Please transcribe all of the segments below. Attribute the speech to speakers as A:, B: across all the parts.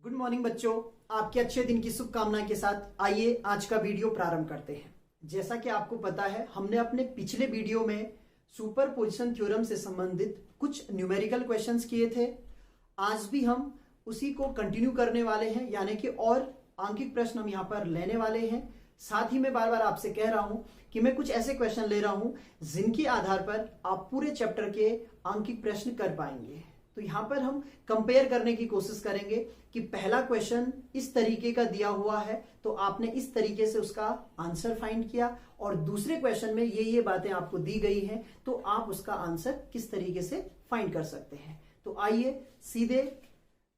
A: Good morning बच्चों, आपके अच्छे दिन की शुभकामना के साथ आइए आज का वीडियो प्रारंभ करते हैं। जैसा कि आपको पता है, हमने अपने पिछले वीडियो में सुपरपोजिशन थ्योरम से संबंधित कुछ न्यूमेरिकल क्वेश्चंस किए थे। आज भी हम उसी को कंटिन्यू करने वाले हैं, यानी कि और आंकिक प्रश्न हम यहाँ पर लेने वाले हैं। साथ ही मैं बार बार आपसे कह रहा हूं कि मैं कुछ ऐसे क्वेश्चन ले रहा हूं जिनके आधार पर आप पूरे चैप्टर के आंकिक प्रश्न कर पाएंगे। तो यहां पर हम कंपेयर करने की कोशिश करेंगे कि पहला क्वेश्चन इस तरीके का दिया हुआ है तो आपने इस तरीके से उसका आंसर फाइंड किया, और दूसरे क्वेश्चन में ये बातें आपको दी गई हैं तो आप उसका आंसर किस तरीके से फाइंड कर सकते हैं। तो आइए सीधे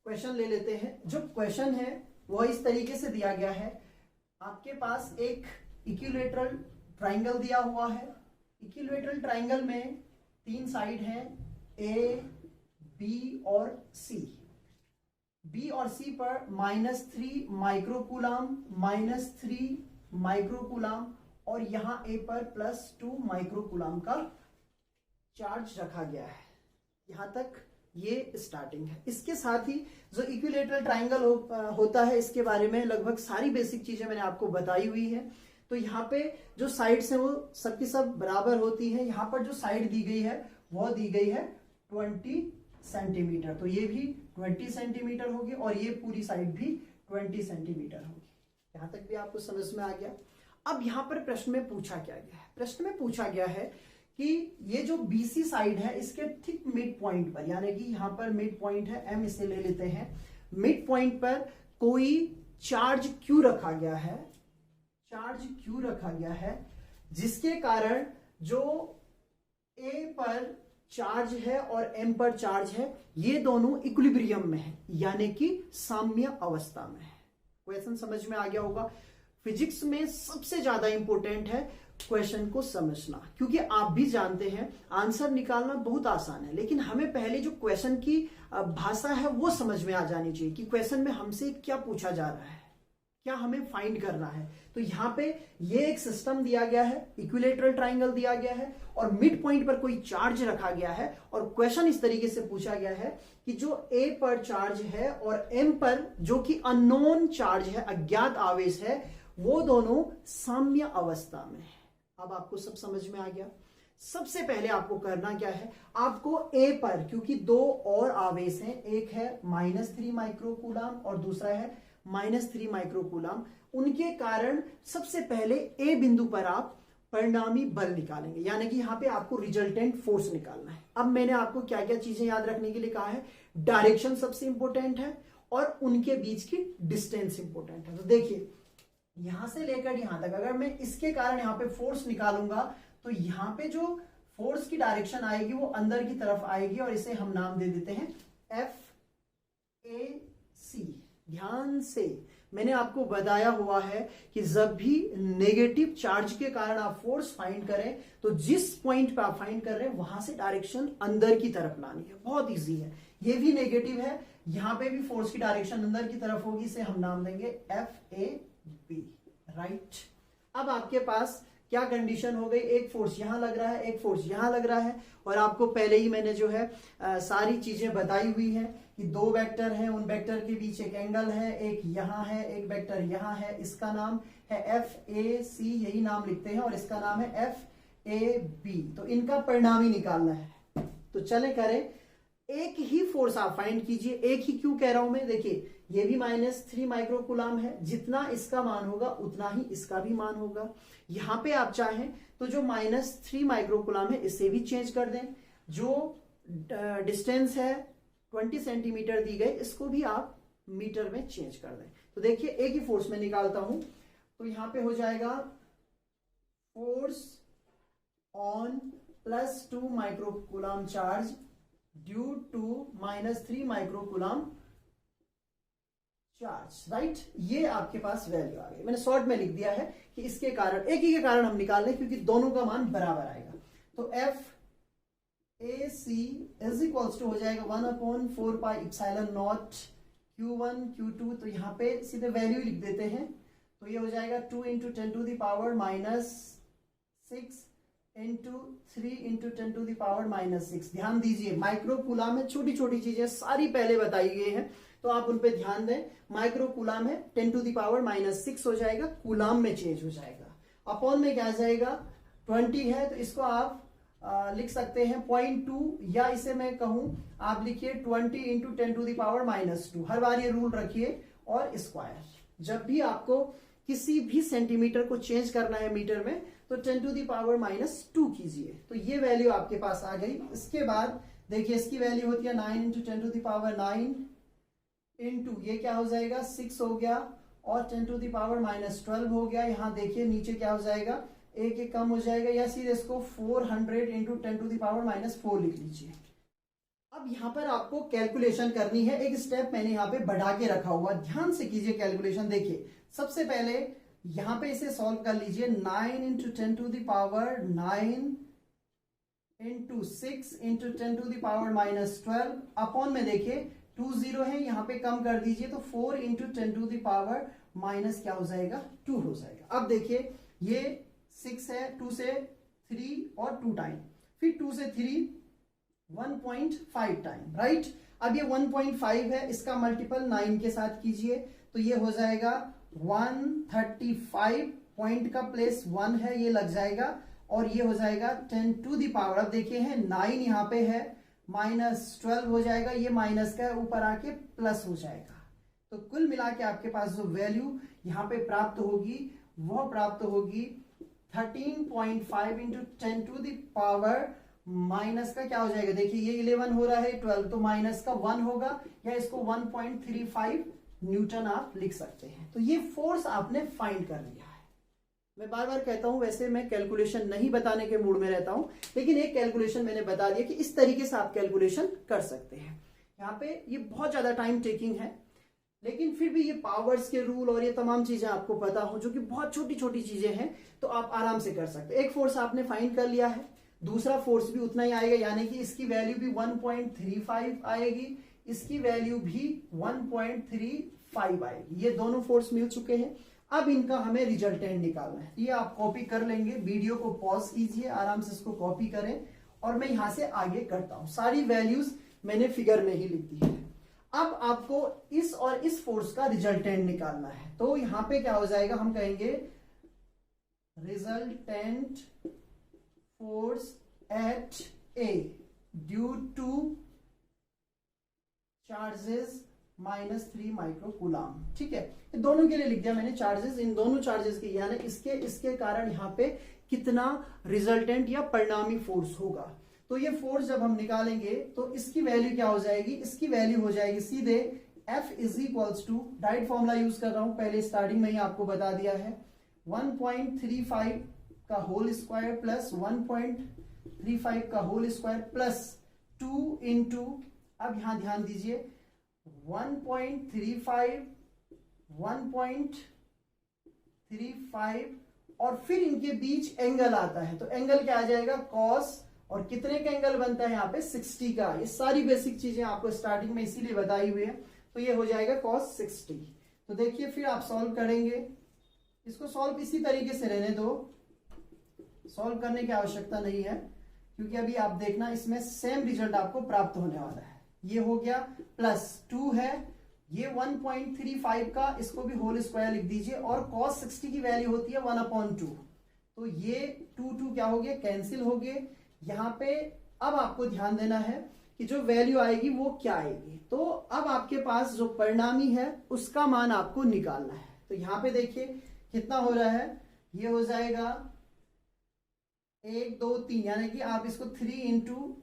A: क्वेश्चन ले लेते हैं। जो क्वेश्चन है वह इस तरीके से दिया गया है। आपके पास एक इक्विलैटरल ट्राइंगल दिया हुआ है। इक्विलैटरल ट्राइंगल में तीन साइड हैं, ए, बी और सी। बी और सी पर -3 माइक्रोकूलम, -3 माइक्रोकूलम और यहां ए पर +2 माइक्रोकूलम का चार्ज रखा गया है। यहां तक ये स्टार्टिंग है। इसके साथ ही जो इक्विलैटरल ट्राइंगल होता है, इसके बारे में लगभग सारी बेसिक चीजें मैंने आपको बताई हुई है। तो यहाँ पे जो साइड्स हैं वो सबकी सब बराबर होती है। यहाँ पर जो साइड दी गई है वो दी गई है 20 सेंटीमीटर, तो ये भी 20 सेंटीमीटर होगी और ये पूरी साइड भी 20 सेंटीमीटर होगी। यहां तक भी आपको समझ में आ गया। अब यहां पर प्रश्न में पूछा क्या गया है? प्रश्न में पूछा गया है कि ये जो बीसी साइड है इसके ठीक मिड पॉइंट पर, यानी कि यहां पर मिड पॉइंट है एम, इसे ले लेते हैं। मिड पॉइंट पर कोई चार्ज क्यू रखा गया है, चार्ज क्यू रखा गया है, जिसके कारण जो ए पर चार्ज है और एम पर चार्ज है, ये दोनों इक्विलिब्रियम में है, यानी कि साम्य अवस्था में है। क्वेश्चन समझ में आ गया होगा। फिजिक्स में सबसे ज्यादा इंपॉर्टेंट है क्वेश्चन को समझना, क्योंकि आप भी जानते हैं आंसर निकालना बहुत आसान है, लेकिन हमें पहले जो क्वेश्चन की भाषा है वो समझ में आ जानी चाहिए कि क्वेश्चन में हमसे क्या पूछा जा रहा है, क्या हमें फाइंड करना है। तो यहाँ पे ये एक सिस्टम दिया गया है, इक्विलैटरल ट्राइंगल दिया गया है और मिड पॉइंट पर कोई चार्ज रखा गया है, और क्वेश्चन इस तरीके से पूछा गया है कि जो ए पर चार्ज है और एम पर जो कि अननोन चार्ज है, अज्ञात आवेश है, वो दोनों साम्य अवस्था में है। अब आपको सब समझ में आ गया। सबसे पहले आपको करना क्या है, आपको ए पर, क्योंकि दो और आवेश हैं, एक है -3 माइक्रोकूलम और दूसरा है -3 माइक्रोकूलम, उनके कारण सबसे पहले ए बिंदु पर आप परिणामी बल निकालेंगे, यानी कि यहां पे आपको रिजल्टेंट फोर्स निकालना है। अब मैंने आपको क्या क्या चीजें याद रखने के लिए कहा है। डायरेक्शन सबसे इंपॉर्टेंट है और उनके बीच की डिस्टेंस इंपॉर्टेंट है। तो देखिए, यहां से लेकर यहां तक अगर मैं इसके कारण यहां पे फोर्स निकालूंगा तो यहां पे जो फोर्स की डायरेक्शन आएगी वो अंदर की तरफ आएगी, और इसे हम नाम दे देते हैं FAC। ध्यान से मैंने आपको बताया हुआ है कि जब भी नेगेटिव चार्ज के कारण आप फोर्स फाइंड करें तो जिस पॉइंट पे आप फाइंड कर रहे हैं वहां से डायरेक्शन अंदर की तरफ लानी है। बहुत इजी है। ये भी नेगेटिव है, यहां पे भी फोर्स की डायरेक्शन अंदर की तरफ होगी, इसे हम नाम देंगे FAB, राइट। अब आपके पास क्या कंडीशन हो गई, एक फोर्स यहां लग रहा है, एक फोर्स यहां लग रहा है, और आपको पहले ही मैंने जो है सारी चीजें बताई हुई है कि दो वेक्टर हैं, उन वेक्टर के बीच एक एंगल है, एक यहां है, एक वेक्टर यहां है, इसका नाम है FAC, यही नाम लिखते हैं, और इसका नाम है FAB। तो इनका परिणामी निकालना है। तो चले करें। एक ही फोर्स आप फाइंड कीजिए। एक ही क्यों कह रहा हूं मैं, देखिए ये भी -3 माइक्रोकूलम है, जितना इसका मान होगा उतना ही इसका भी मान होगा। यहां पे आप चाहें तो जो -3 माइक्रोकूलम है इसे भी चेंज कर दें। जो डिस्टेंस है 20 सेंटीमीटर दी गई, इसको भी आप मीटर में चेंज कर दें। तो देखिए एक ही फोर्स में निकालता हूं, तो यहां पे हो जाएगा force on +2 microcoulomb charge due to -3 microcoulomb charge, right. ये आपके पास वैल्यू आ गई। मैंने शॉर्ट में लिख दिया है कि इसके कारण, एक ही के कारण हम निकाल लें क्योंकि दोनों का मान बराबर आएगा। तो FAC इज इक्वल्स टू हो जाएगा 1/4 pi epsilon not Q1 Q2। तो यहां पे सीधे वैल्यू लिख देते हैं, तो ये हो जाएगा 2 × 10⁻⁻6 इंटू 3 × 10⁻⁻6। ध्यान दीजिए, माइक्रोकूलम में छोटी छोटी चीजें सारी पहले बताई गई हैं तो आप उन पे ध्यान दें। माइक्रो कूलाम है 10⁻⁻6 हो जाएगा, कूलाम में चेंज हो जाएगा। अपॉन में क्या आ जाएगा, 20 है तो इसको आप लिख सकते हैं 0.2, या इसे मैं कहूं आप लिखिए 20 इंटू 10⁻⁻2। हर बार ये रूल रखिए। और स्क्वायर, जब भी आपको किसी भी सेंटीमीटर को चेंज करना है मीटर में तो 10⁻⁻2 कीजिए। तो ये वैल्यू आपके पास आ गई। इसके बाद देखिए इसकी वैल्यू होती है 9 इंटू 10⁻9 इंटू ये क्या हो जाएगा 6 हो गया, और 10⁻⁻12 हो गया। यहाँ देखिए नीचे क्या हो जाएगा, एक कम हो जाएगा, या सीधे इसको 400 इंटू 10⁻4 लिख लीजिए। अब यहाँ पर आपको कैलकुलेशन करनी है। एक स्टेप मैंने यहाँ पे बढ़ा के रखा हुआ, ध्यान से कीजिए कैलकुलेशन। देखिए सबसे पहले यहाँ पे इसे सॉल्व कर लीजिए। 9 इंटू 10⁻9 इंटू 6 इंटू 10⁻12 अपॉन में देखिए 2 0 है, यहाँ पे कम कर दीजिए तो 4 इंटू 10⁻- क्या हो जाएगा 2 हो जाएगा। अब देखिए ये 6 है, 2 से 3 और 2 टाइम, फिर 2 से 3 1.5 टाइम, राइट। अब ये 1.5 है, इसका मल्टीपल 9 के साथ कीजिए तो ये हो जाएगा 135। पॉइंट का प्लेस 1 है, ये लग जाएगा, और ये हो जाएगा 10⁻। अब देखिए है 9 यहाँ पे है, -12 हो जाएगा, ये माइनस का ऊपर आके प्लस हो जाएगा। तो कुल मिला के आपके पास जो वैल्यू यहाँ पे प्राप्त होगी वह प्राप्त होगी 13.5 इंटू 10⁻, माइनस का क्या हो जाएगा, देखिए ये 11 हो रहा है, 12 तो माइनस का 1 होगा, या इसको 1.35 न्यूटन आप लिख सकते हैं। तो ये फोर्स आपने फाइंड कर लिया है। मैं बार बार कहता हूं, वैसे मैं कैलकुलेशन नहीं बताने के मूड में रहता हूं, लेकिन एक कैलकुलेशन मैंने बता दिया कि इस तरीके से आप कैलकुलेशन कर सकते हैं। यहाँ पे ये बहुत ज्यादा टाइम टेकिंग है, लेकिन फिर भी ये पावर्स के रूल और ये तमाम चीजें आपको पता हो, जो कि बहुत छोटी छोटी चीजें हैं, तो आप आराम से कर सकते हैं। एक फोर्स आपने फाइंड कर लिया है, दूसरा फोर्स भी उतना ही आएगा, यानी कि इसकी वैल्यू भी 1.35 आएगी, इसकी वैल्यू भी 1.35 आएगी। ये दोनों फोर्स मिल चुके हैं। अब इनका हमें रिजल्टेंट निकालना है। ये आप कॉपी कर लेंगे, वीडियो को पॉज कीजिए, आराम से इसको कॉपी करें, और मैं यहां से आगे करता हूं। सारी वैल्यूज मैंने फिगर में ही लिख दी है। अब आपको इस और इस फोर्स का रिजल्टेंट निकालना है। तो यहां पे क्या हो जाएगा, हम कहेंगे resultant force at A due two charges -3 micro coulomb. ठीक है, दोनों के लिए लिख दिया मैंने चार्जेस, इन दोनों चार्जेस के, यानी इसके कारण यहाँ पे कितना रिजल्टेंट या परिणामी फोर्स होगा। तो ये फोर्स जब हम निकालेंगे तो इसकी वैल्यू क्या हो जाएगी, इसकी वैल्यू हो जाएगी सीधे F is equals to, direct formula use कर रहा हूं, पहले स्टार्टिंग में ही आपको बता दिया है, 1.35 का होल स्क्वायर प्लस 1.35 का होल स्क्वायर प्लस 2 इंटू, अब यहां ध्यान दीजिए 1.35 1.35 और फिर इनके बीच एंगल आता है, तो एंगल क्या आ जाएगा कॉस, और कितने का एंगल बनता है यहाँ पे 60 का। ये सारी बेसिक चीजें आपको स्टार्टिंग में इसीलिए बताई हुई है। तो ये हो जाएगा cos 60। तो देखिए फिर आप सॉल्व करेंगे, इसको सॉल्व इसी तरीके से रहने दो, सॉल्व करने की आवश्यकता नहीं है, क्योंकि अभी आप देखना इसमें सेम रिजल्ट आपको प्राप्त होने वाला है। ये हो गया प्लस 2 है, ये 1.35 का, इसको भी होल स्क्वायर लिख दीजिए, और cos 60 की वैल्यू होती है 1/2। तो ये 2 क्या हो गया, कैंसिल हो गए। यहाँ पे अब आपको ध्यान देना है कि जो वैल्यू आएगी वो क्या आएगी। तो अब आपके पास जो परिणामी है उसका मान आपको निकालना है। तो यहाँ पे देखिए कितना हो रहा है, ये हो जाएगा 1 2 3, यानी कि आप इसको 3 इंटू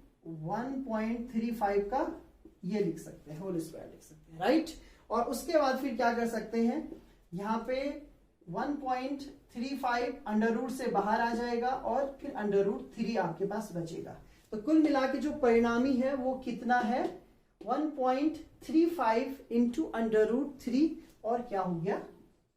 A: 1.35 का ये लिख सकते हैं, होल स्क्वायर लिख सकते हैं, राइट। और उसके बाद फिर क्या कर सकते हैं, यहाँ पे 1.35 अंडर रूट से बाहर आ जाएगा, और फिर अंडर रूट 3 आपके पास बचेगा। तो कुल मिला के जो परिणामी है वो कितना है, 1.35 इंटू अंडर रूट 3, और क्या हो गया,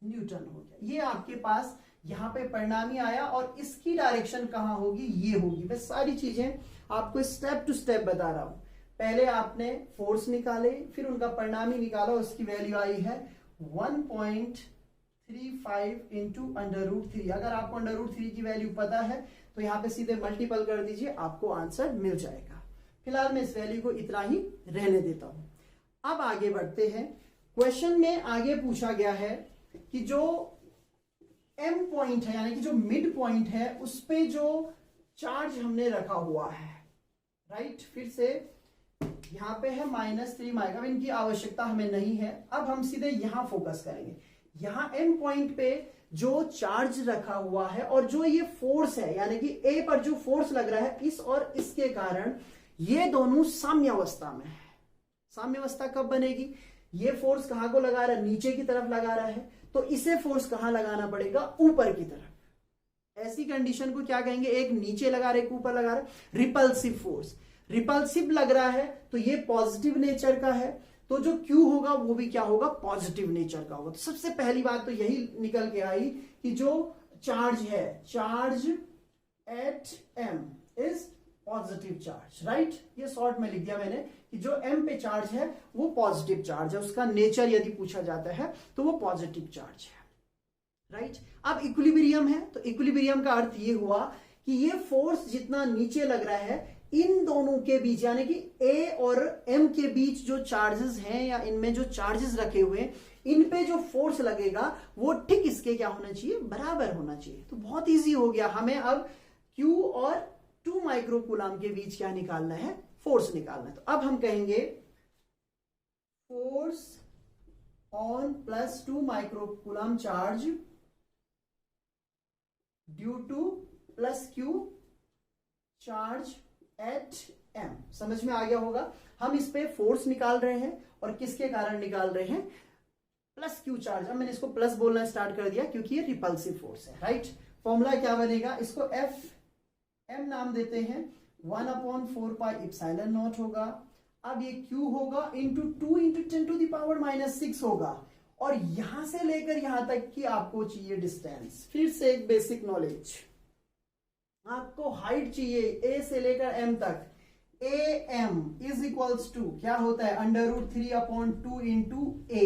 A: न्यूटन हो गया। ये आपके पास यहाँ पे परिणामी आया, और इसकी डायरेक्शन कहाँ होगी, ये होगी। मैं सारी चीजें आपको स्टेप टू स्टेप बता रहा हूं। पहले आपने फोर्स निकाले, फिर उनका परिणामी निकाला, उसकी वैल्यू आई है 1.35 इंटू अंडर रूट 3। अगर आपको अंडर रूट 3 की वैल्यू पता है तो यहाँ पे सीधे मल्टीपल कर दीजिए, आपको आंसर मिल जाएगा। फिलहाल मैं इस वैल्यू को इतना ही रहने देता हूं। अब आगे बढ़ते हैं। क्वेश्चन में आगे पूछा गया है कि जो एम पॉइंट है यानी कि जो मिड पॉइंट है उस पे जो चार्ज हमने रखा हुआ है, राइट, फिर से यहां पे है -3 माइक्रो, इनकी आवश्यकता हमें नहीं है। अब हम सीधे यहां फोकस करेंगे। यहां एम पॉइंट पे जो चार्ज रखा हुआ है और जो ये फोर्स है यानी कि ए पर जो फोर्स लग रहा है, इस और इसके कारण ये दोनों साम्यावस्था में है। साम्यावस्था कब बनेगी? ये फोर्स कहां को लगा रहा है? नीचे की तरफ लगा रहा है, तो इसे फोर्स कहां लगाना पड़ेगा? ऊपर की तरफ। ऐसी कंडीशन को क्या कहेंगे? एक नीचे लगा रहे, एक ऊपर लगा रहे, रिपल्सिव फोर्स। रिपल्सिव लग रहा है तो ये पॉजिटिव नेचर का है, तो जो Q होगा वो भी क्या होगा? पॉजिटिव नेचर का होगा। तो सबसे पहली बात तो यही निकल के आई कि जो चार्ज है, charge at M is positive charge, right. ये शॉर्ट में लिख दिया मैंने कि जो M पे चार्ज है वो पॉजिटिव चार्ज है, उसका नेचर यदि पूछा जाता है तो वो पॉजिटिव चार्ज है, राइट। अब इक्विलिब्रियम है, तो इक्विलिब्रियम का अर्थ ये हुआ कि ये फोर्स जितना नीचे लग रहा है, इन दोनों के बीच यानी कि A और M के बीच जो चार्जेस हैं या इनमें जो चार्जेस रखे हुए हैं, इन पे जो फोर्स लगेगा वो ठीक इसके क्या होना चाहिए? बराबर होना चाहिए। तो बहुत इजी हो गया, हमें अब Q और 2 माइक्रोकूलम के बीच क्या निकालना है? फोर्स निकालना है। तो अब हम कहेंगे force on +2 microcoulomb charge due to +Q charge at M। समझ में आ गया होगा। हम इस पे फोर्स निकाल रहे हैं और किसके कारण निकाल रहे हैं? +Q charge. अब मैंने इसको प्लस बोलना स्टार्ट कर दिया क्योंकि ये रिपल्सिव फोर्स है, राइट। फॉर्मूला क्या बनेगा? इसको FM नाम देते हैं, 1/4 पाई एप्सिलॉन नॉट होगा। अब ये Q होगा इंटू 2 इंटू 10⁻⁻6 होगा, और यहां से लेकर यहां तक की आपको चाहिए डिस्टेंस। फिर से एक बेसिक नॉलेज, आपको हाइट चाहिए A से लेकर M तक। AM इज इक्वल्स टू क्या होता है? √3/2 इंटू A।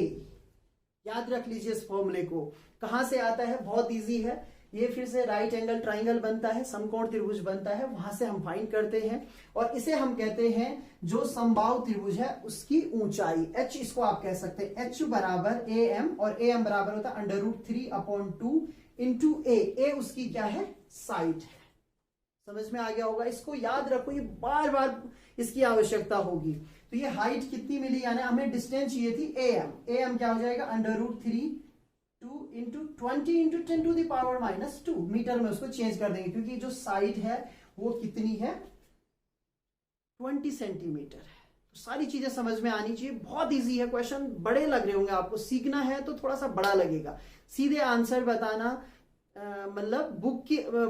A: याद रख लीजिए इस फॉर्मूले को। कहां से आता है? बहुत इजी है। ये फिर से राइट एंगल ट्राइंगल बनता है, समकोण त्रिभुज बनता है, वहां से हम फाइंड करते हैं और इसे हम कहते हैं जो समबाहु त्रिभुज है उसकी ऊंचाई H, इसको आप कह सकते हैं H बराबर AM, और AM बराबर होता है √3/2 इंटू A उसकी क्या है? साइड है। समझ में आ गया होगा। इसको याद रखो, ये बार बार इसकी आवश्यकता होगी। तो ये हाइट कितनी मिली, यानी हमें डिस्टेंस चाहिए थी AM क्या हो जाएगा? √3/2 इंटू 20 इंटू 10⁻⁻2 मीटर में उसको चेंज कर देंगे क्योंकि जो साइड है वो कितनी है? 20 सेंटीमीटर है। तो सारी चीजें समझ में आनी चाहिए। बहुत इजी है, क्वेश्चन बड़े लग रहे होंगे आपको, सीखना है तो थोड़ा सा बड़ा लगेगा। सीधे आंसर बताना मतलब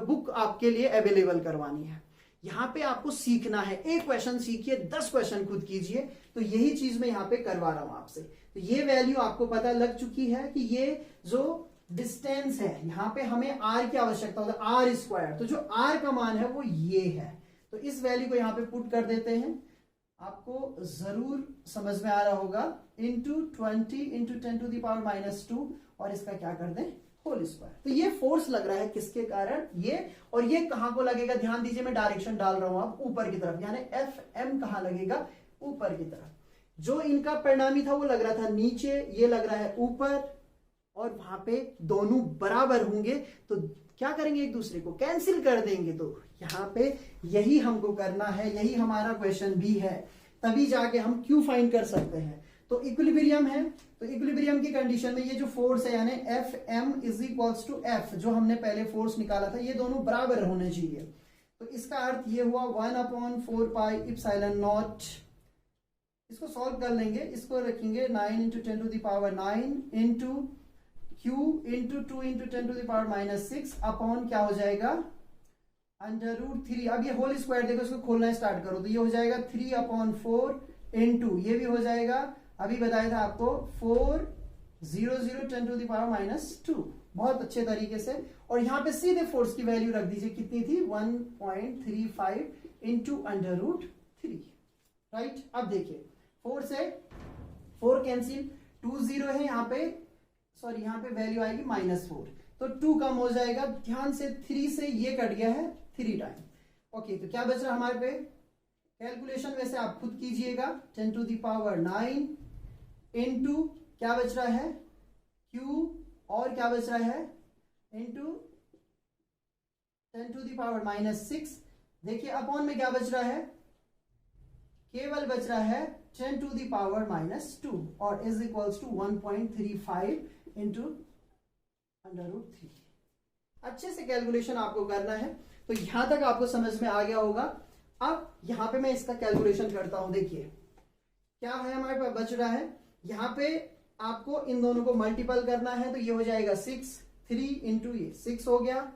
A: बुक आपके लिए अवेलेबल करवानी है। यहां पे आपको सीखना है। एक क्वेश्चन सीखिए, 10 क्वेश्चन खुद कीजिए। तो यही चीज मैं यहां पे करवा रहा हूं आपसे। तो ये वैल्यू आपको पता लग चुकी है कि ये जो डिस्टेंस है, यहां पे हमें R की आवश्यकता होता है, R²। तो जो R का मान है वो ये है। तो इस वैल्यू को यहां पे पुट कर देते हैं, आपको जरूर समझ में आ रहा होगा। इंटू 20 इंटू 10⁻⁻2 और इसका क्या कर दें? Whole square. तो ये फोर्स लग रहा है किसके कारण? ये। और ये कहां को लगेगा? ध्यान दीजिए, मैं डायरेक्शन डाल रहा हूं आप ऊपर की तरफ, यानी FM कहां लगेगा? ऊपर की तरफ। जो इनका परिणामी था वो लग रहा था नीचे, ये लग रहा है ऊपर, और वहां पे दोनों बराबर होंगे तो क्या करेंगे? एक दूसरे को कैंसिल कर देंगे। तो यहां पे यही हमको करना है, यही हमारा क्वेश्चन भी है, तभी जाके हम Q फाइंड कर सकते हैं। तो इक्विलिब्रियम है, तो इक्विलिब्रियम की कंडीशन में ये जो फोर्स है यानी FM is equals to F, जो हमने पहले फोर्स निकाला था, ये दोनों बराबर होने चाहिए। तो इसका अर्थ ये हुआ 1/4 पाई एप्सिलॉन नॉट। इसको सॉल्व कर लेंगे, इसको रखेंगे 9 into 10⁻9 into Q into 2 into 10⁻⁻6 upon क्या हो जाएगा? √3। अब ये होल स्क्वायर देखो, इसको खोलना स्टार्ट करो तो ये हो जाएगा 3/4 इंटू, ये भी हो जाएगा, अभी बताया था आपको 400 10⁻�2। बहुत अच्छे तरीके से। और यहां पे सीधे फोर्स की वैल्यू रख दीजिए, कितनी थी? 1.35 इंटू √3, राइट। अब देखिए, 4 से 4 कैंसिल, 2 0 है यहाँ पे, सॉरी यहाँ पे वैल्यू आएगी -4, तो 2 कम हो जाएगा। ध्यान से 3 से ये कट गया है 3 टाइम। ओके, तो क्या बच रहा हमारे पे? कैलकुलेशन वैसे आप खुद कीजिएगा। 10⁻9 इनटू क्या बच रहा है q और क्या बच रहा है इनटू 10 टू द पावर -6। देखिए अपॉन में क्या बच रहा है, केवल बच रहा है 10 टू द पावर -2 और इज इक्वल्स टू 1.35 इंटू √3। अच्छे से कैलकुलेशन आपको करना है। तो यहां तक आपको समझ में आ गया होगा। अब यहां पे मैं इसका कैलकुलेशन करता हूं। देखिए क्या है हमारे पास बच रहा है, यहां पे आपको इन दोनों को मल्टीपल करना है तो ये हो जाएगा 6, 3 इंटू ये 6 हो गया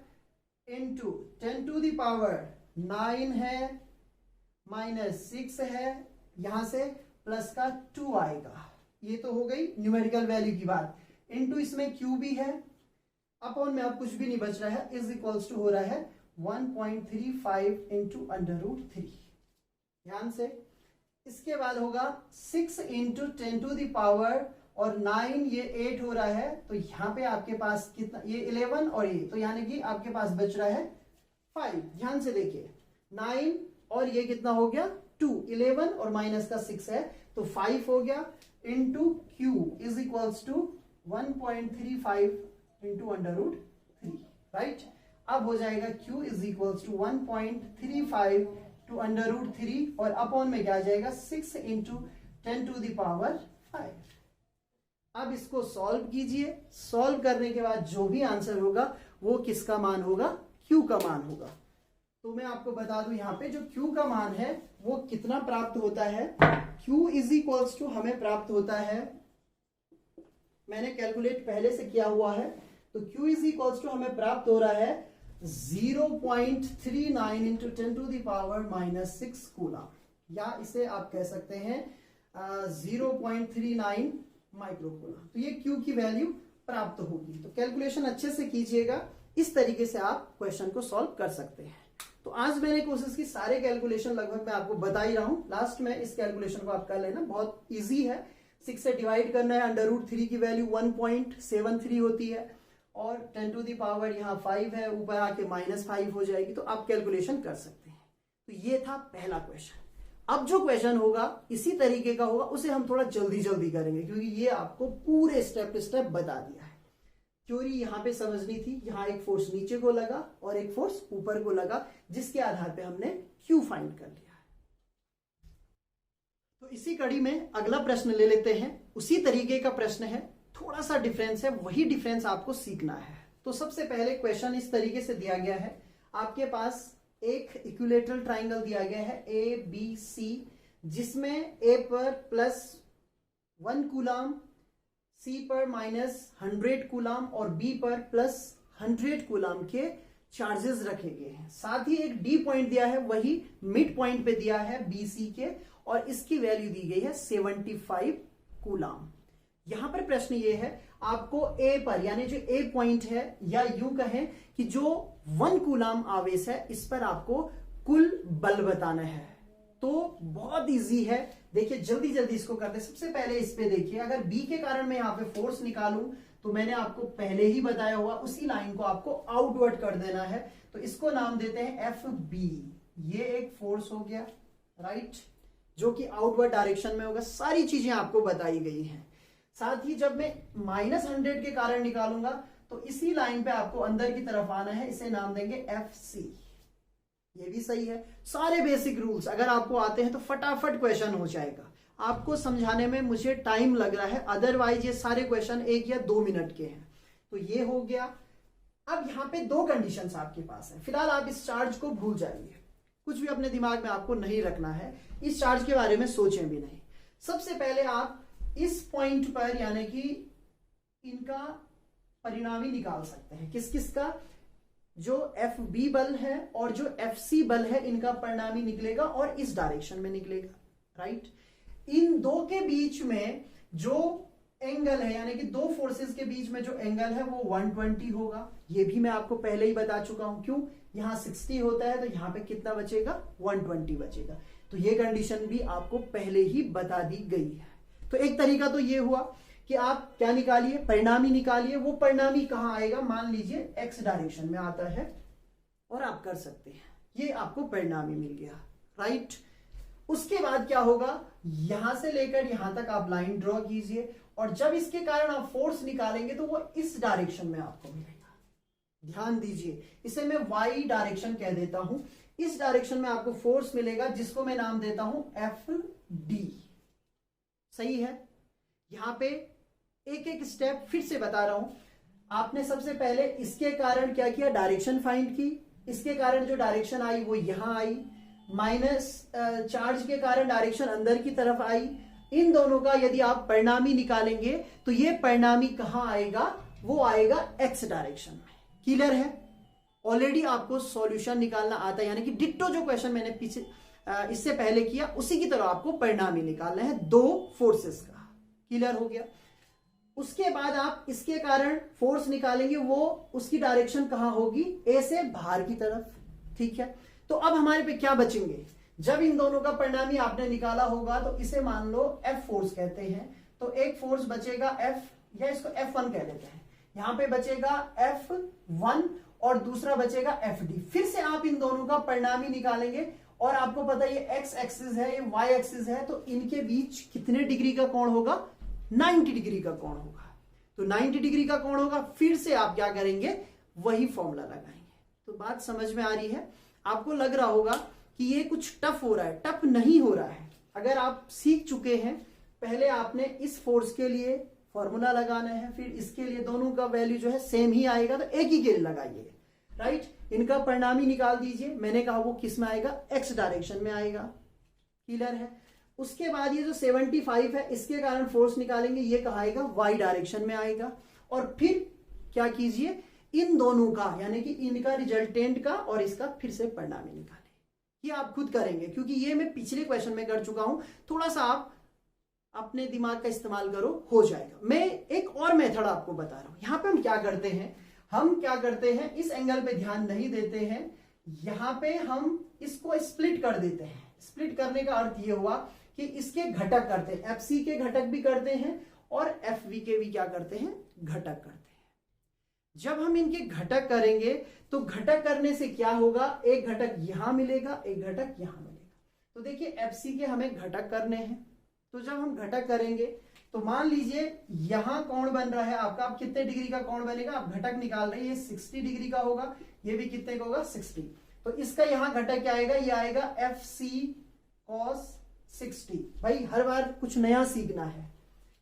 A: इंटू 10 टू द पावर 9 है -6 है, यहां से प्लस का 2 आएगा। ये तो हो गई न्यूमेरिकल वैल्यू की बात। इंटू इसमें क्यू भी है, अपॉन में अब कुछ भी नहीं बच रहा है, इज इक्वल्स टू हो रहा है 1.35 इंटू √3। ध्यान से, इसके बाद होगा 6 इंटू 10 टू द पावर और 9 ये 8 हो रहा है, तो यहां पे आपके पास कितना, ये 11 और ये, तो यानी कि आपके पास बच रहा है 5। ध्यान से देखिए 9 और ये कितना हो गया 2, 11 और माइनस का 6 है तो 5 हो गया into Q is equals to 1.35 into √3। Right, अब हो जाएगा q is equals to 1.35 to √3 और अपॉन में क्या आ जाएगा 6 इंटू 10 टू द पावर 5। अब इसको सॉल्व कीजिए। सॉल्व करने के बाद जो भी आंसर होगा वो किसका मान होगा, q का मान होगा। तो मैं आपको बता दूं यहां पे जो q का मान है वो कितना प्राप्त होता है, q इज इक्वल्स टू हमें प्राप्त होता है, मैंने कैलकुलेट पहले से किया हुआ है, तो q इज इक्वल्स टू हमें प्राप्त हो रहा है 0.39 into 10 to the power -6 coulomb, या इसे आप कह सकते हैं 0.39 माइक्रोकूलम। तो ये q की वैल्यू प्राप्त होगी। तो कैलकुलेशन अच्छे से कीजिएगा, इस तरीके से आप क्वेश्चन को सॉल्व कर सकते हैं। तो आज मैंने कोशिश की सारे कैलकुलेशन लगभग मैं आपको बता ही रहा हूं, लास्ट में इस कैलकुलेशन को आप कर लेना, बहुत इजी है। 6 से डिवाइड करना है, √3 की वैल्यू 1.73 होती है और 10 टू दी पावर यहाँ 5 है, ऊपर आके -5 हो जाएगी, तो आप कैलकुलेशन कर सकते हैं। तो ये था पहला क्वेश्चन। अब जो क्वेश्चन होगा इसी तरीके का होगा, उसे हम थोड़ा जल्दी जल्दी करेंगे क्योंकि ये आपको पूरे स्टेप स्टेप बता दिया है। थ्योरी यहां पे समझनी थी, यहां एक फोर्स नीचे को लगा और एक फोर्स ऊपर को लगा, जिसके आधार पे हमने Q फाइंड कर लिया है। तो इसी कड़ी में अगला प्रश्न ले लेते हैं। उसी तरीके का प्रश्न है, थोड़ा सा डिफरेंस है, वही डिफरेंस आपको सीखना है। तो सबसे पहले क्वेश्चन इस तरीके से दिया गया है, आपके पास एक इक्विलेटरल ट्राइंगल दिया गया है ABC, जिसमें A पर +1 कूलम, C पर -100 कूलम और B पर +100 कूलम के चार्जेस रखे गए हैं। साथ ही एक D पॉइंट दिया है, वही मिड पॉइंट पे दिया है BC के, और इसकी वैल्यू दी गई है 75 कूलम। यहां पर प्रश्न ये है, आपको A पर, यानी जो A पॉइंट है, या यूं कहें कि जो 1 कूलम आवेश है, इस पर आपको कुल बल बताना है। तो बहुत इजी है, देखिए जल्दी जल्दी इसको करते हैं। सबसे पहले इस पे देखिए, अगर B के कारण मैं यहां पे फोर्स निकालूं तो मैंने आपको पहले ही बताया हुआ, उसी लाइन को आपको आउटवर्ड कर देना है, तो इसको नाम देते हैं FB। ये एक फोर्स हो गया, राइट, जो कि आउटवर्ड डायरेक्शन में होगा। सारी चीजें आपको बताई गई हैं। साथ ही जब मैं -100 के कारण निकालूंगा तो इसी लाइन पे आपको अंदर की तरफ आना है, इसे नाम देंगे FC। ये भी सही है। सारे बेसिक रूल्स अगर आपको आते हैं तो फटाफट क्वेश्चन हो जाएगा। आपको समझाने में मुझे टाइम लग रहा है, अदरवाइज ये सारे क्वेश्चन 1 या 2 मिनट के हैं। तो ये हो गया। अब यहां पे 2 कंडीशंस आपके पास है। फिलहाल आप इस चार्ज को भूल जाइए, कुछ भी अपने दिमाग में आपको नहीं रखना है, इस चार्ज के बारे में सोचें भी नहीं। सबसे पहले आप इस पॉइंट पर, यानी कि इनका परिणामी निकाल सकते हैं। किस किस का, जो FB बल है और जो FC बल है, इनका परिणामी निकलेगा और इस डायरेक्शन में निकलेगा, राइट। इन दो के बीच में जो एंगल है, यानी कि 2 फोर्सेस के बीच में जो एंगल है वो 120 होगा। ये भी मैं आपको पहले ही बता चुका हूं। क्यों, यहां 60 होता है तो यहां पे कितना बचेगा, 120 बचेगा। तो ये कंडीशन भी आपको पहले ही बता दी गई है। तो एक तरीका तो ये हुआ कि आप क्या निकालिए, परिणामी निकालिए। वो परिणामी कहां आएगा, मान लीजिए X डायरेक्शन में आता है, और आप कर सकते हैं। ये आपको परिणामी मिल गया, राइट। उसके बाद क्या होगा, यहां से लेकर यहां तक आप लाइन ड्रॉ कीजिए और जब इसके कारण आप फोर्स निकालेंगे तो वो इस डायरेक्शन में आपको मिलेगा। ध्यान दीजिए, इसे मैं वाई डायरेक्शन कह देता हूं। इस डायरेक्शन में आपको फोर्स मिलेगा जिसको मैं नाम देता हूं एफ डी। सही है। यहां पे एक एक स्टेप फिर से बता रहा हूं। आपने सबसे पहले इसके कारण क्या किया, डायरेक्शन फाइंड की। इसके कारण जो डायरेक्शन आई वो यहां आई, माइनस चार्ज के कारण डायरेक्शन अंदर की तरफ आई। इन दोनों का यदि आप परिणामी निकालेंगे तो ये परिणामी कहां आएगा, वो आएगा एक्स डायरेक्शन में। क्लियर है। ऑलरेडी आपको सॉल्यूशन निकालना आता है, यानी कि डिट्टो जो क्वेश्चन मैंने पीछे इससे पहले किया उसी की तरह आपको परिणामी निकालना है दो फोर्सेस का। क्लियर हो गया। उसके बाद आप इसके कारण फोर्स निकालेंगे, वो उसकी डायरेक्शन कहां होगी, ए से बाहर की तरफ। ठीक है। तो अब हमारे पे क्या बचेंगे, जब इन दोनों का परिणामी आपने निकाला होगा तो इसे मान लो एफ फोर्स कहते हैं। तो एक फोर्स बचेगा एफ, या इसको F1 कह देते हैं। यहां पे बचेगा F1 और दूसरा बचेगा FD। फिर से आप इन दोनों का परिणामी निकालेंगे और आपको पता है ये एक्स एक्सिस है, ये वाई एक्सिस है, तो इनके बीच कितने डिग्री का कोण होगा, 90 डिग्री का कोण होगा। तो 90 डिग्री का कोण होगा। फिर से आप क्या करेंगे, वही फॉर्मूला लगाएंगे। तो बात समझ में आ रही है। आपको लग रहा होगा कि ये कुछ टफ हो रहा है, टफ नहीं हो रहा है। अगर आप सीख चुके हैं, पहले आपने इस फोर्स के लिए फॉर्मूला लगाना है, फिर इसके लिए दोनों का वैल्यू जो है सेम ही आएगा, तो एक ही के लिए लगाइए। राइट। इनका परिणामी निकाल दीजिए। मैंने कहा वो किस में आएगा, एक्स डायरेक्शन में आएगा। क्लियर है। उसके बाद ये जो 75 है इसके कारण फोर्स निकालेंगे, ये कहा आएगा, वाई डायरेक्शन में आएगा। और फिर क्या कीजिए, इन दोनों का यानी कि इनका रिजल्टेंट का और इसका फिर से परिणामी निकालें। ये आप खुद करेंगे क्योंकि ये मैं पिछले क्वेश्चन में कर चुका हूं। थोड़ा सा आप अपने दिमाग का इस्तेमाल करो, हो जाएगा। मैं एक और मेथड आपको बता रहा हूं। यहां पे हम क्या करते हैं, इस एंगल पे ध्यान नहीं देते हैं। यहां पे हम इसको स्प्लिट कर देते हैं। स्प्लिट करने का अर्थ ये हुआ कि इसके घटक करते हैं, FC के घटक भी करते हैं और FV के भी क्या करते हैं, घटक करते हैं। जब हम इनके घटक करेंगे तो घटक करने से क्या होगा, एक घटक यहां मिलेगा, एक घटक यहां मिलेगा। तो देखिए FC के हमें घटक करने हैं, तो जब हम घटक करेंगे तो मान लीजिए यहां कोण बन रहा है आपका, आप कितने डिग्री का कोण बनेगा, आप घटक निकाल रहे हैं, ये 60 डिग्री का होगा, ये भी कितने का होगा, 60। तो इसका यहां घटक क्या आएगा, ये आएगा FC cos 60। भाई हर बार कुछ नया सीखना है।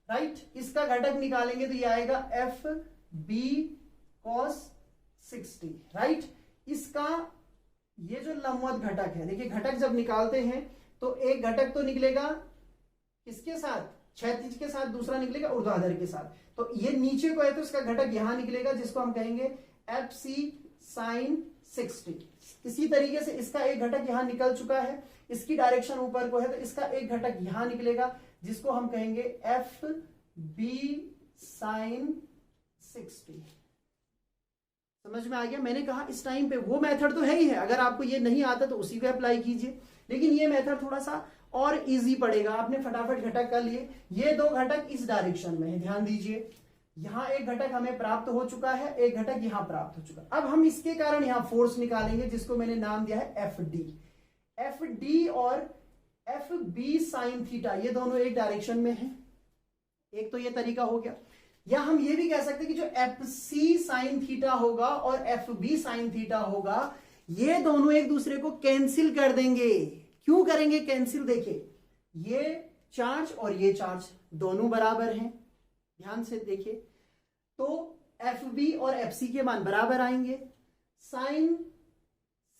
A: राइट। इसका घटक निकालेंगे तो ये आएगा FB cos 60। राइट। इसका ये जो लंबवत घटक है, देखिए घटक जब निकालते हैं तो एक घटक तो निकलेगा किसके साथ, क्षैतिज के साथ, दूसरा निकलेगा ऊर्ध्वाधर के साथ। तो ये नीचे को है तो इसका घटक यहां निकलेगा, जिसको हम कहेंगे FC sin 60। इसी तरीके से इसका एक घटक यहां निकल चुका है, इसकी डायरेक्शन ऊपर को है, तो इसका एक घटक यहां निकलेगा जिसको हम कहेंगे FB sin 60। समझ में आ गया। मैंने कहा इस टाइम पे वो मेथड तो है ही है, अगर आपको ये नहीं आता तो उसी को अप्लाई कीजिए, लेकिन ये मेथड थोड़ा सा और इजी पड़ेगा। आपने फटाफट घटक कर लिए। ये दो घटक इस डायरेक्शन में है, ध्यान दीजिए। यहां एक घटक हमें प्राप्त हो चुका है, एक घटक यहां प्राप्त हो चुका है। अब हम इसके कारण यहां फोर्स निकालेंगे, जिसको मैंने नाम दिया है FD और FB sin थीटा, ये दोनों एक डायरेक्शन में है। एक तो ये तरीका हो गया। या हम ये भी कह सकते हैं कि जो FC sin थीटा होगा और FB sin थीटा होगा, ये दोनों एक दूसरे को कैंसिल कर देंगे। क्यों करेंगे कैंसिल, देखिए ये चार्ज और ये चार्ज दोनों बराबर हैं, ध्यान से देखिए। तो FB और FC के मान बराबर आएंगे, sin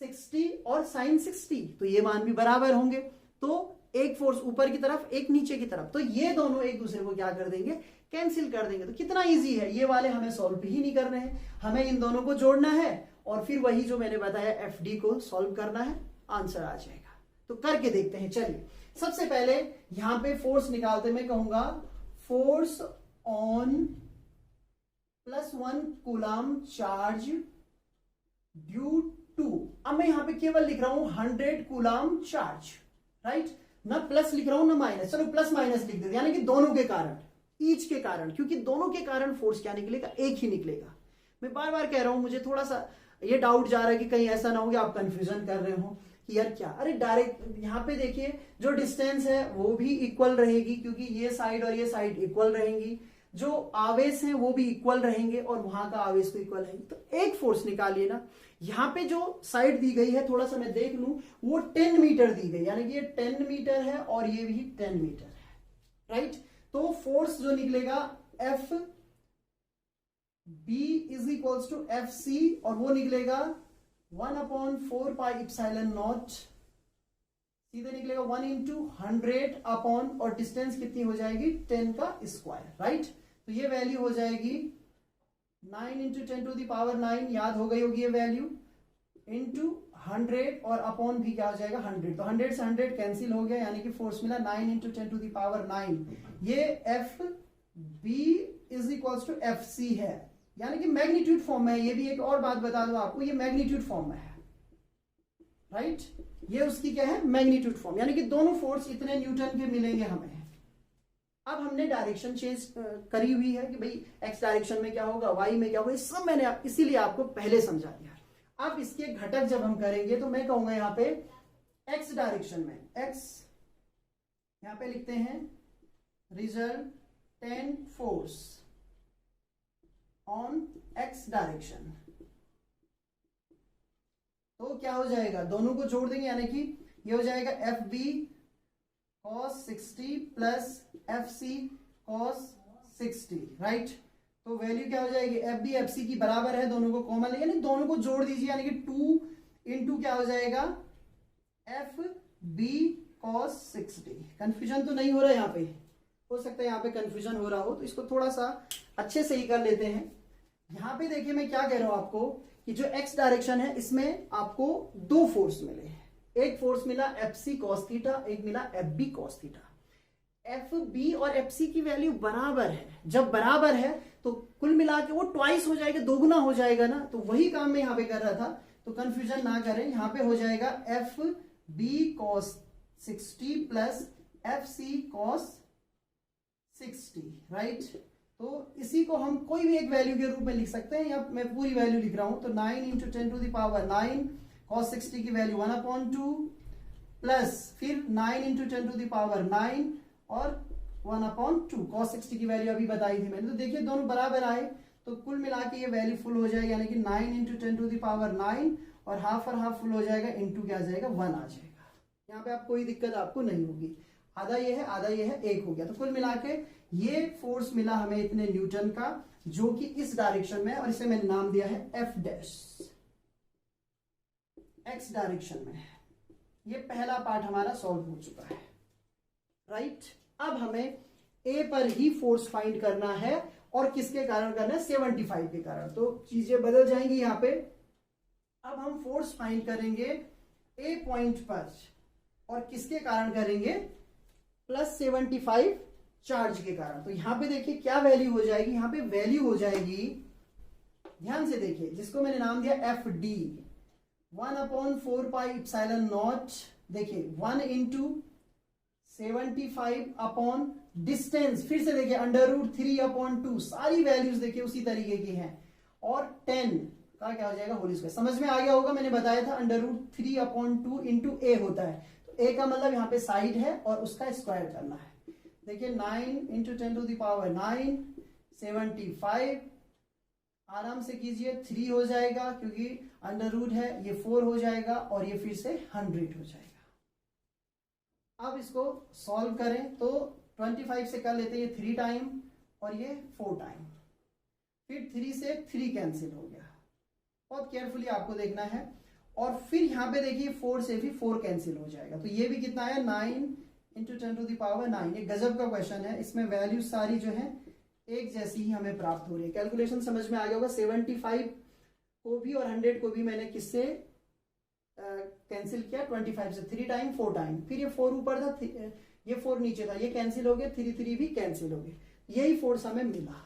A: 60 और sin 60, तो ये मान भी बराबर होंगे। तो एक फोर्स ऊपर की तरफ, एक नीचे की तरफ, तो ये दोनों एक दूसरे को क्या कर देंगे, कैंसिल कर देंगे। तो कितना इजी है, ये वाले हमें सॉल्व ही नहीं करने हैं, हमें इन दोनों को जोड़ना है और फिर वही जो मैंने बताया FD को सॉल्व करना है, आंसर आ जाएगा। तो करके देखते हैं। चलिए सबसे पहले यहां पे फोर्स निकालते, मैं कहूंगा force on +1 coulomb charge due to, अब मैं यहां पे केवल लिख रहा हूं 100 कूलम चार्ज। राइट। ना प्लस लिख रहा हूं ना माइनस, चलो प्लस माइनस लिख देते, यानी कि दोनों के कारण, ईच के कारण, क्योंकि दोनों के कारण फोर्स क्या निकलेगा, एक ही निकलेगा। मैं बार बार कह रहा हूं, मुझे थोड़ा सा ये डाउट जा रहा है कि कहीं ऐसा ना हो कि आप कंफ्यूजन कर रहे हो हियर क्या, अरे डायरेक्ट यहाँ पे देखिए जो डिस्टेंस है वो भी इक्वल रहेगी क्योंकि ये साइड और ये साइड इक्वल रहेंगी, जो आवेश है वो भी इक्वल रहेंगे और वहां का आवेश तो इक्वल है। तो एक फोर्स निकालिए ना, यहाँ पे जो साइड दी गई है थोड़ा सा मैं देख लूं, वो 10 मीटर दी गई, यानी कि ये 10 मीटर है और ये भी 10 मीटर है, राइट। तो फोर्स जो निकलेगा F B is equals to F C, और वो निकलेगा 1/4 पाई इप्सिलॉन नॉट, सीधे निकलेगा 1 इंटू 100 अपॉन, और डिस्टेंस कितनी हो जाएगी 10 का स्क्वायर, राइट। तो ये वैल्यू हो जाएगी 9 इंटू 10 टू द पावर 9, याद हो गई होगी ये वैल्यू, इंटू 100 और अपॉन भी क्या हो जाएगा 100, तो 100 से 100 कैंसिल हो गया, यानी कि फोर्स मिला 9 इंटू 10 टू द पावर 9। ये F B is equals to F C है, यानी कि मैग्नीट्यूड फॉर्म में है। ये भी एक और बात बता दूं आपको, ये मैग्नीट्यूड फॉर्म में है, राइट। ये उसकी क्या है, मैग्नीट्यूड फॉर्म, यानी कि दोनों फोर्स इतने न्यूटन के मिलेंगे हमें। अब हमने डायरेक्शन चेंज करी हुई है कि भाई एक्स डायरेक्शन में क्या होगा, वाई में क्या होगा, ये सब मैंने इसीलिए आपको पहले समझा दिया। अब इसके घटक जब हम करेंगे तो मैं कहूंगा यहाँ पे एक्स डायरेक्शन में, एक्स यहां पे लिखते हैं resultant force on x direction, तो क्या हो जाएगा, दोनों को जोड़ देंगे, यानी कि ये हो जाएगा F B cos 60 plus F C cos 60, right. तो वैल्यू क्या हो जाएगी, एफ बी एफ सी की बराबर है, दोनों को कॉमन ले, यानी दोनों को जोड़ दीजिए, यानी कि 2 इंटू क्या हो जाएगा एफ बी कॉस 60। कंफ्यूजन तो नहीं हो रहा है यहाँ पे, हो सकता है यहाँ पे कंफ्यूजन हो रहा हो, तो इसको थोड़ा सा अच्छे से ही कर लेते हैं। यहाँ पे देखिए मैं क्या कह रहा हूं आपको कि जो एक्स डायरेक्शन है इसमें आपको दो फोर्स मिले हैं, एक फोर्स मिला एफ सी कॉस थीटा, एक मिला F B cos theta. F B और एफ सी की वैल्यू बराबर है, जब बराबर है तो कुल मिला के वो ट्वाइस हो जाएगा, दोगुना हो जाएगा ना, तो वही काम मैं यहाँ पे कर रहा था, तो कंफ्यूजन ना करें, यहाँ पे हो जाएगा F B cos 60 plus F C cos 60, right. तो इसी को हम कोई भी एक वैल्यू के रूप में लिख सकते हैं, या मैं पूरी वैल्यू लिख रहा हूं, तो 9 into 10 to the power 9 cos 60 की वैल्यू 1/2 प्लस फिर 9 इंटू 10 टू द पावर 9 और 1/2 cos 60 की वैल्यू अभी बताई थी मैंने। तो देखिए दोनों बराबर आए, तो कुल मिला के ये वैल्यू फुल हो जाएगी, यानी कि 9 इंटू 10 टू द पावर 9 और हाफ फुल हो जाएगा, इंटू क्या आ जाएगा 1 आ जाएगा। यहाँ पे आप कोई दिक्कत आपको नहीं होगी, आधा ये है आधा ये है, एक हो गया। तो कुल मिला के ये फोर्स मिला हमें इतने न्यूटन का, जो कि इस डायरेक्शन में, और इसे मैंने नाम दिया है एफ डैश, एक्स डायरेक्शन में। ये पहला पार्ट हमारा सॉल्व हो चुका है, राइट। अब हमें ए पर ही फोर्स फाइंड करना है, और किसके कारण करना है, 75 के कारण। तो चीजें बदल जाएंगी यहाँ पे। अब हम फोर्स फाइंड करेंगे ए पॉइंट पर, और किसके कारण करेंगे, +75 चार्ज के कारण। तो यहां पे देखिए क्या वैल्यू हो जाएगी, यहां पे वैल्यू हो जाएगी, ध्यान से देखिए, जिसको मैंने नाम दिया F D, 1/4 pi epsilon not, देखिए 1 इंटू 75 अपॉन डिस्टेंस, फिर से देखिए √3/2, सारी वैल्यूज देखिए उसी तरीके की हैं, और 10 का क्या हो जाएगा होल स्क्वायर। समझ में आ गया होगा, मैंने बताया था √3/2 इंटू ए होता है, तो ए का मतलब यहाँ पे साइड है और उसका स्क्वायर करना है। देखिए 9 इंटू 10 टू द पावर 9, 75, आराम से कीजिए, 3 हो जाएगा क्योंकि √ है, ये 4 हो जाएगा, और ये फिर से 100 हो जाएगा। अब इसको सॉल्व करें तो 25 से कर लेते हैं, ये 3 टाइम और ये 4 टाइम, फिर 3 से 3 कैंसिल हो गया, बहुत केयरफुली आपको देखना है। और फिर यहाँ पे देखिए 4 से भी 4 कैंसिल हो जाएगा, तो ये भी कितना है 9 इंटू 10 टू द पावर 9। ये गजब का क्वेश्चन है, इसमें वैल्यू सारी जो है एक जैसी ही हमें प्राप्त हो रही है। कैलकुलेशन समझ में आ गया होगा, 75 को भी और 100 को भी मैंने किससे कैंसिल किया, 25 से, 3 टाइम 4 टाइम, फिर ये 4 ऊपर था, ये 4 नीचे था, ये कैंसिल हो गया, 3 भी कैंसिल हो गए, यही फोर्स हमें मिला,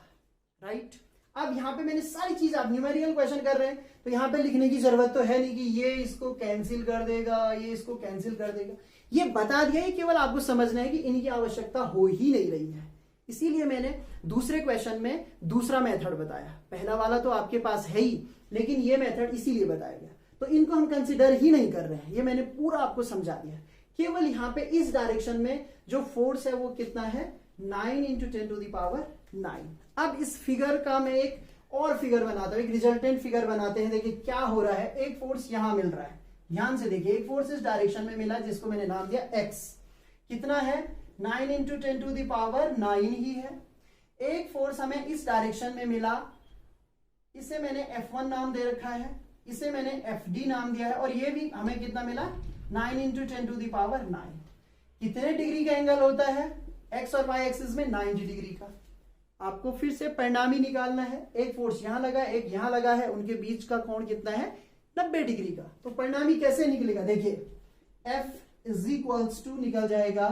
A: राइट। अब यहाँ पे मैंने सारी चीज, आप न्यूमेरिकल क्वेश्चन कर रहे हैं तो यहाँ पे लिखने की जरूरत तो है नहीं कि ये इसको कैंसिल कर देगा, ये इसको कैंसिल कर देगा, ये बता दिया, ये केवल आपको समझना है कि इनकी आवश्यकता हो ही नहीं रही है। इसीलिए मैंने दूसरे क्वेश्चन में दूसरा मेथड बताया, पहला वाला तो आपके पास है ही, लेकिन ये मेथड इसीलिए बताया गया। तो इनको हम कंसिडर ही नहीं कर रहे हैं। ये मैंने पूरा आपको समझा दिया। केवल यहाँ पे इस डायरेक्शन में जो फोर्स है वो कितना है, 9 × 10⁹। अब इस फिगर का मैं एक और फिगर बनाता हूं, एक रिजल्टेंट फिगर बनाते हैं। देखिए क्या हो रहा है, एक फोर्स यहां मिल रहा है, ध्यान से देखिए, एक फोर्स इस डायरेक्शन में मिला जिसको मैंने नाम दिया x। कितना है, 9 × 10⁹ ही है। एक फोर्स हमें इस डायरेक्शन में मिला, इसे मैंने F1 नाम दे रखा है, इसे मैंने FD नाम दिया है, और ये भी हमें कितना मिला, 9 × 10⁹। कितने डिग्री का एंगल होता है x और y एक्सिस में, 90 डिग्री का। आपको फिर से परिणामी निकालना है। एक फोर्स यहां लगा, एक यहां लगा है, उनके बीच का कोण कितना है, 90 डिग्री का। तो परिणामी कैसे निकलेगा, देखिए F निकल जाएगा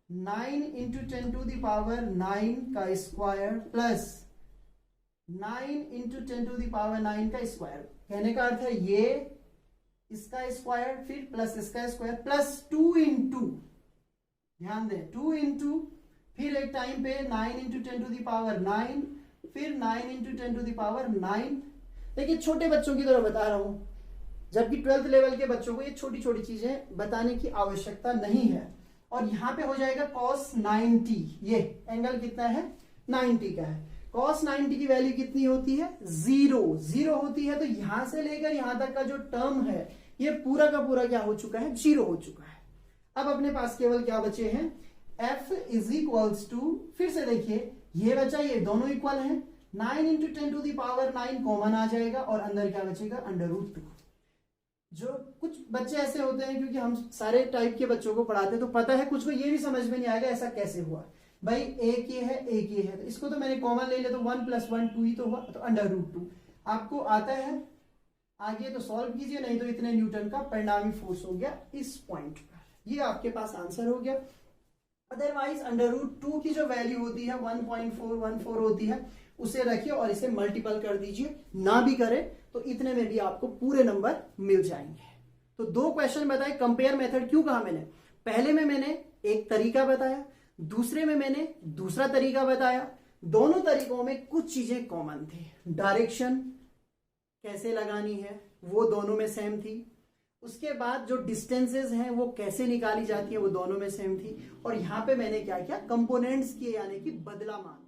A: 9 × 10⁹ का स्क्वायर प्लस 9 × 10⁹ का स्क्वायर। कहने का अर्थ है ये इसका स्क्वायर फिर प्लस इसका स्क्वायर प्लस 2 × ध्यान दें 2 × फिर एक टाइम पे 9 × 10⁹, फिर 9 × 10⁹। देखिए छोटे बच्चों की तरह बता रहा हूं, जबकि 12th लेवल के बच्चों को ये छोटी छोटी चीजें बताने की आवश्यकता नहीं है। और यहां पे हो जाएगा cos 90, ये एंगल कितना है, 90 का है। cos 90 की वैल्यू कितनी होती है, 0 होती है। तो यहां से लेकर यहां तक का जो टर्म है ये पूरा का पूरा क्या हो चुका है, 0 हो चुका है। अब अपने पास केवल क्या बचे हैं, F फिर से देखिए ये बचा, ये दोनों इक्वल हैं, 9 × 10⁹ कॉमन आ जाएगा और अंदर क्या बचेगा, √2। जो कुछ बच्चे ऐसे होते हैं, क्योंकि हम सारे टाइप के बच्चों को पढ़ाते हैं तो पता है कुछ को ये भी समझ में नहीं आएगा ऐसा कैसे हुआ भाई, एक ये है एक ये है, तो इसको तो मैंने कॉमन ले लिया, तो 1 + 1 2 ही तो हुआ, तो √2 आपको आता है। आगे तो सॉल्व कीजिए, नहीं तो इतने न्यूटन का परिणामी फोर्स हो गया इस पॉइंट पर। ये आपके पास आंसर हो गया। अदरवाइज √2 की जो वैल्यू होती है 1.414 होती है, उसे रखिए और इसे मल्टीपल कर दीजिए। ना भी करें तो इतने में भी आपको पूरे नंबर मिल जाएंगे। तो 2 क्वेश्चन बताए। कंपेयर मेथड क्यों कहा मैंने, पहले में मैंने एक तरीका बताया, दूसरे में मैंने दूसरा तरीका बताया। दोनों तरीकों में कुछ चीजें कॉमन थी। डायरेक्शन कैसे लगानी है वो दोनों में सेम थी। उसके बाद जो डिस्टेंसेस हैं वो कैसे निकाली जाती है वो दोनों में सेम थी। और यहां पे मैंने क्या किया, कंपोनेंट्स किए, यानी कि बदला मान।